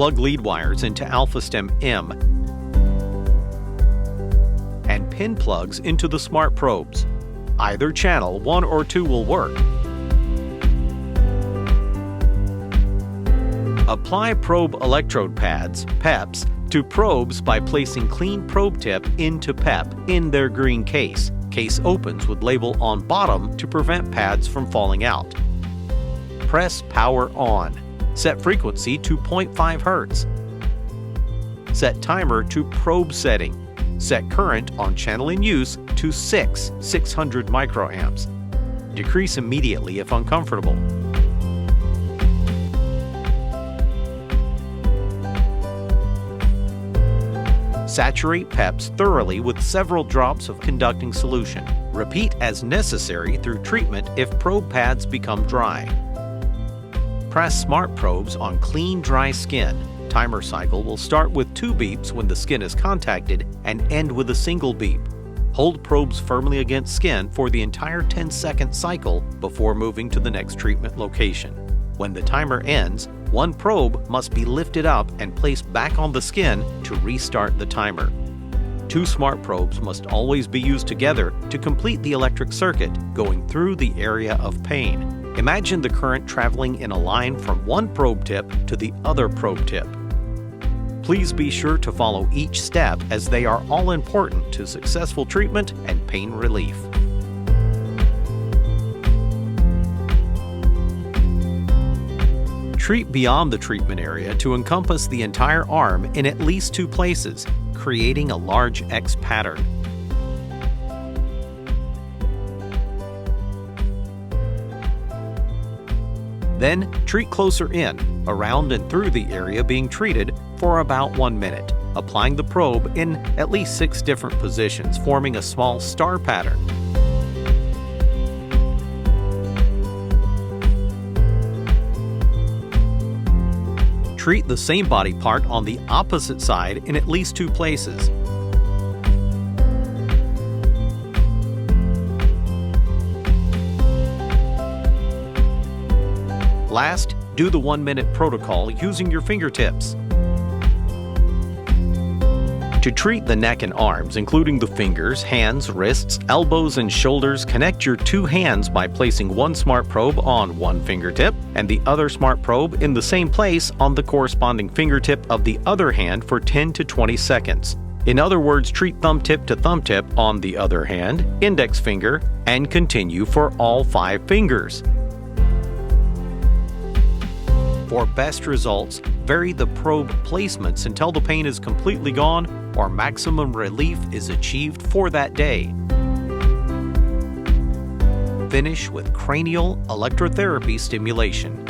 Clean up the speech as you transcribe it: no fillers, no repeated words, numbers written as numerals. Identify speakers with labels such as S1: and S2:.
S1: plug lead wires into Alpha-Stim M and pin plugs into the smart probes. Either channel, 1 or 2, will work. Apply probe electrode pads, PEPs, to probes by placing clean probe tip into PEP in their green case. Case opens with label on bottom to prevent pads from falling out. Press power on. Set frequency to 0.5 Hz. Set timer to probe setting. Set current on channel in use to 600 microamps. Decrease immediately if uncomfortable. Saturate PEPs thoroughly with several drops of conducting solution. Repeat as necessary through treatment if probe pads become dry. Press smart probes on clean, dry skin. Timer cycle will start with 2 beeps when the skin is contacted and end with a single beep. Hold probes firmly against skin for the entire 10-second cycle before moving to the next treatment location. When the timer ends, 1 probe must be lifted up and placed back on the skin to restart the timer. 2 smart probes must always be used together to complete the electric circuit going through the area of pain. Imagine the current traveling in a line from one probe tip to the other probe tip. Please be sure to follow each step as they are all important to successful treatment and pain relief. Treat beyond the treatment area to encompass the entire arm in at least 2 places, creating a large X pattern. Then treat closer in, around and through the area being treated for about 1 minute, applying the probe in at least 6 different positions, forming a small star pattern. Treat the same body part on the opposite side in at least 2 places. Last, do the 1-minute protocol using your fingertips. To treat the neck and arms, including the fingers, hands, wrists, elbows, and shoulders, connect your 2 hands by placing 1 smart probe on 1 fingertip and the other smart probe in the same place on the corresponding fingertip of the other hand for 10 to 20 seconds. In other words, treat thumb tip to thumb tip on the other hand, index finger, and continue for all 5 fingers. For best results, vary the probe placements until the pain is completely gone or maximum relief is achieved for that day. Finish with cranial electrotherapy stimulation.